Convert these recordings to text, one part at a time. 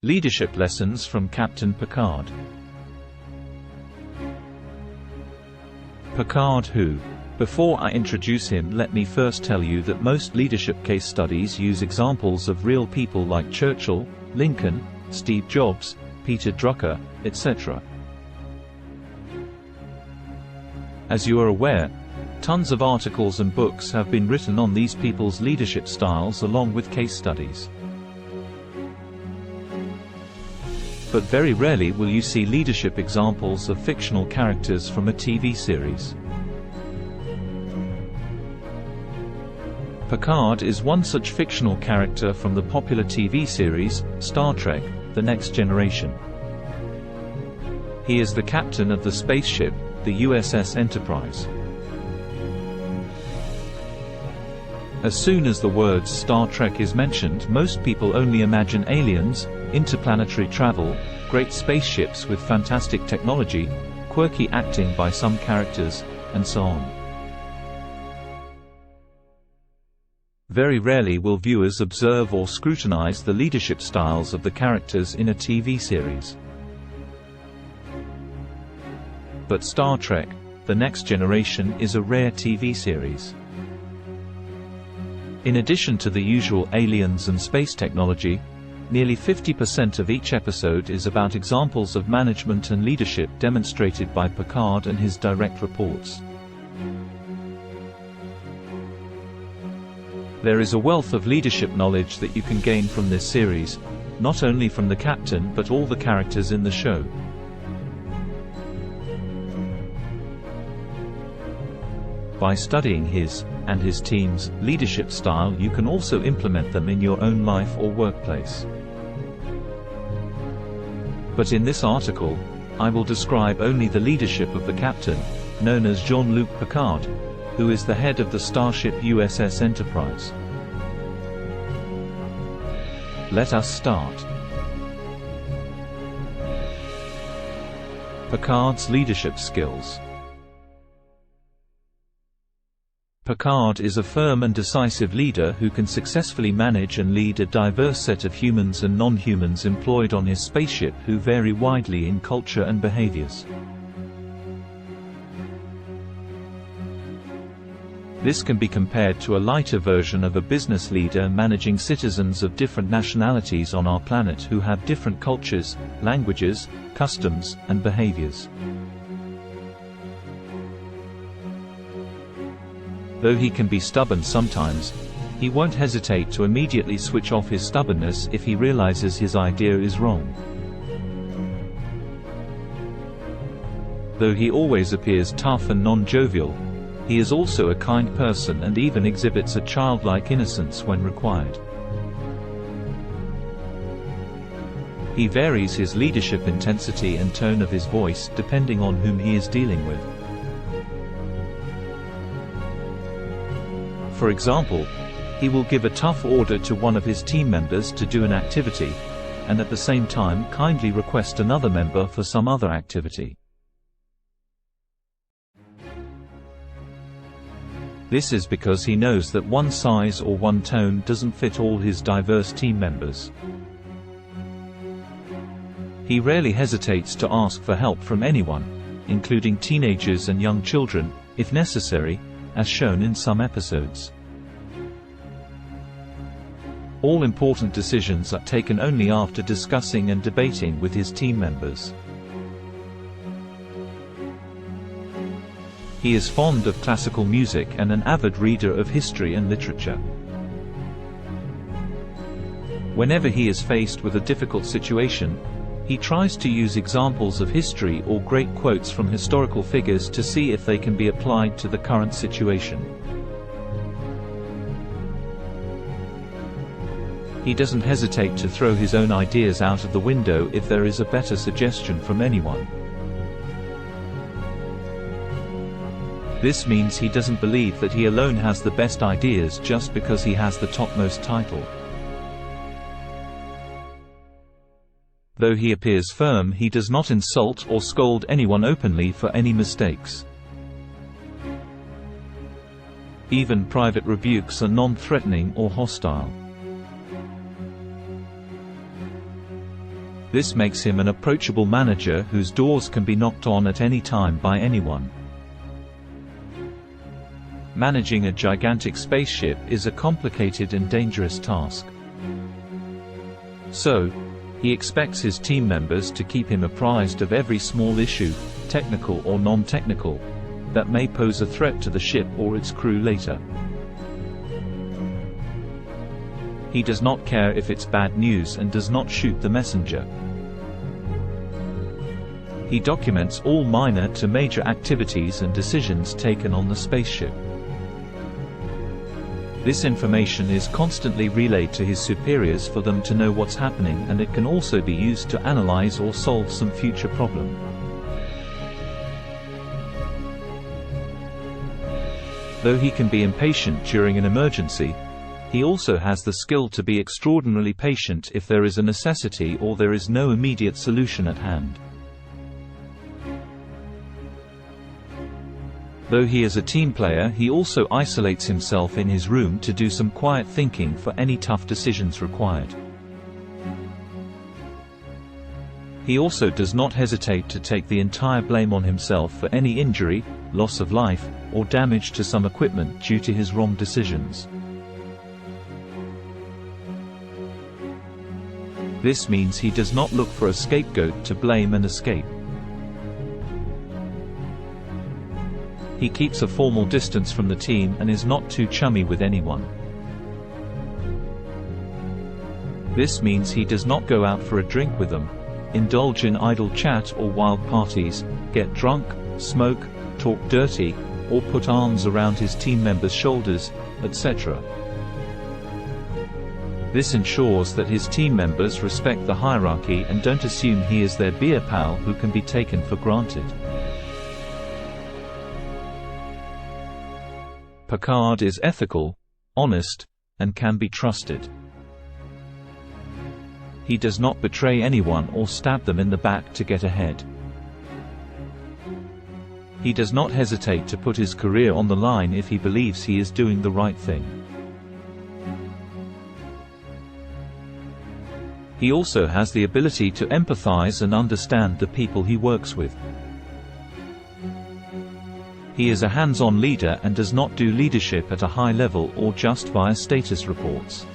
Leadership lessons from Captain Picard. Picard who? Before I introduce him, let me first tell you that most leadership case studies use examples of real people like Churchill, Lincoln, Steve Jobs, Peter Drucker, etc. As you are aware, tons of articles and books have been written on these people's leadership styles along with case studies. But very rarely will you see leadership examples of fictional characters from a TV series. Picard is one such fictional character from the popular TV series, Star Trek: The Next Generation. He is the captain of the spaceship, the USS Enterprise. As soon as the words Star Trek is mentioned, most people only imagine aliens, interplanetary travel, great spaceships with fantastic technology, quirky acting by some characters, and so on. Very rarely will viewers observe or scrutinize the leadership styles of the characters in a TV series. But Star Trek: The Next Generation is a rare TV series. In addition to the usual aliens and space technology, nearly 50% of each episode is about examples of management and leadership demonstrated by Picard and his direct reports. There is a wealth of leadership knowledge that you can gain from this series, not only from the captain but all the characters in the show. By studying his and his team's leadership style, you can also implement them in your own life or workplace. But in this article, I will describe only the leadership of the captain, known as Jean-Luc Picard, who is the head of the starship USS Enterprise. Let us start. Picard's leadership skills. Picard is a firm and decisive leader who can successfully manage and lead a diverse set of humans and non-humans employed on his spaceship who vary widely in culture and behaviors. This can be compared to a lighter version of a business leader managing citizens of different nationalities on our planet who have different cultures, languages, customs, and behaviors. Though he can be stubborn sometimes, he won't hesitate to immediately switch off his stubbornness if he realizes his idea is wrong. Though he always appears tough and non-jovial, he is also a kind person and even exhibits a childlike innocence when required. He varies his leadership intensity and tone of his voice depending on whom he is dealing with. For example, he will give a tough order to one of his team members to do an activity, and at the same time kindly request another member for some other activity. This is because he knows that one size or one tone doesn't fit all his diverse team members. He rarely hesitates to ask for help from anyone, including teenagers and young children, if necessary, as shown in some episodes. All important decisions are taken only after discussing and debating with his team members. He is fond of classical music and an avid reader of history and literature. Whenever he is faced with a difficult situation, he tries to use examples of history or great quotes from historical figures to see if they can be applied to the current situation. He doesn't hesitate to throw his own ideas out of the window if there is a better suggestion from anyone. This means he doesn't believe that he alone has the best ideas just because he has the topmost title. Though he appears firm, he does not insult or scold anyone openly for any mistakes. Even private rebukes are non-threatening or hostile. This makes him an approachable manager whose doors can be knocked on at any time by anyone. Managing a gigantic spaceship is a complicated and dangerous task. So, he expects his team members to keep him apprised of every small issue, technical or non-technical, that may pose a threat to the ship or its crew later. He does not care if it's bad news and does not shoot the messenger. He documents all minor to major activities and decisions taken on the spaceship. This information is constantly relayed to his superiors for them to know what's happening, and it can also be used to analyze or solve some future problem. Though he can be impatient during an emergency, he also has the skill to be extraordinarily patient if there is a necessity or there is no immediate solution at hand. Though he is a team player, he also isolates himself in his room to do some quiet thinking for any tough decisions required. He also does not hesitate to take the entire blame on himself for any injury, loss of life, or damage to some equipment due to his wrong decisions. This means he does not look for a scapegoat to blame and escape. He keeps a formal distance from the team and is not too chummy with anyone. This means he does not go out for a drink with them, indulge in idle chat or wild parties, get drunk, smoke, talk dirty, or put arms around his team members' shoulders, etc. This ensures that his team members respect the hierarchy and don't assume he is their beer pal who can be taken for granted. Picard is ethical, honest, and can be trusted. He does not betray anyone or stab them in the back to get ahead. He does not hesitate to put his career on the line if he believes he is doing the right thing. He also has the ability to empathize and understand the people he works with. He is a hands-on leader and does not do leadership at a high level or just via status reports.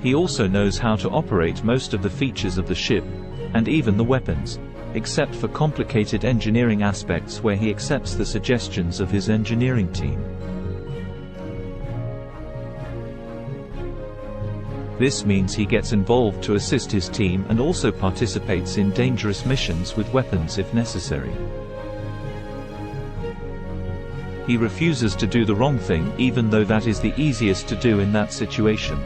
He also knows how to operate most of the features of the ship, and even the weapons, except for complicated engineering aspects where he accepts the suggestions of his engineering team. This means he gets involved to assist his team and also participates in dangerous missions with weapons if necessary. He refuses to do the wrong thing even though that is the easiest to do in that situation.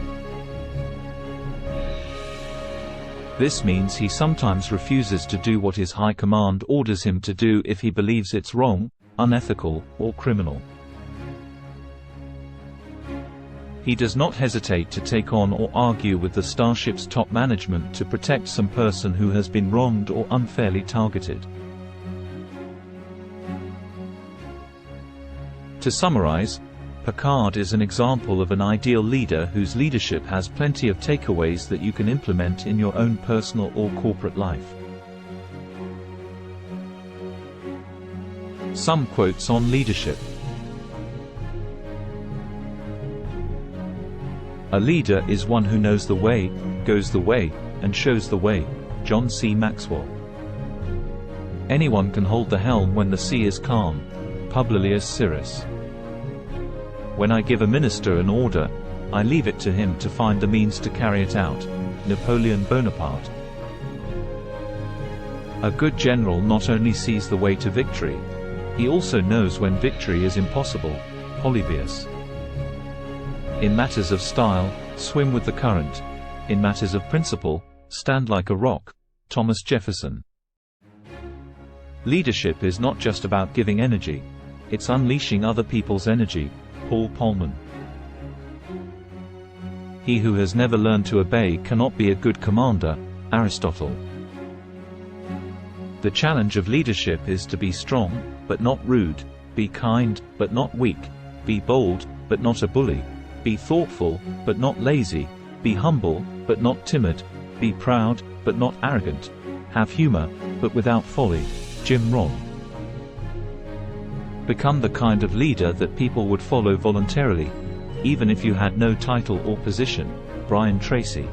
This means he sometimes refuses to do what his high command orders him to do if he believes it's wrong, unethical, or criminal. He does not hesitate to take on or argue with the starship's top management to protect some person who has been wronged or unfairly targeted. To summarize, Picard is an example of an ideal leader whose leadership has plenty of takeaways that you can implement in your own personal or corporate life. Some quotes on leadership. A leader is one who knows the way, goes the way, and shows the way. John C. Maxwell. Anyone can hold the helm when the sea is calm. Publilius Syrus. When I give a minister an order, I leave it to him to find the means to carry it out. Napoleon Bonaparte. A good general not only sees the way to victory, he also knows when victory is impossible. Polybius. In matters of style, swim with the current. In matters of principle, stand like a rock. Thomas Jefferson. Leadership is not just about giving energy, it's unleashing other people's energy. Paul Polman. He who has never learned to obey cannot be a good commander. Aristotle. The challenge of leadership is to be strong, but not rude, be kind, but not weak, be bold, but not a bully, be thoughtful, but not lazy, Be humble, but not timid. Be proud, but not arrogant. Have humor, but without folly. Jim Rohn. Become the kind of leader that people would follow voluntarily, even if you had no title or position. Brian Tracy.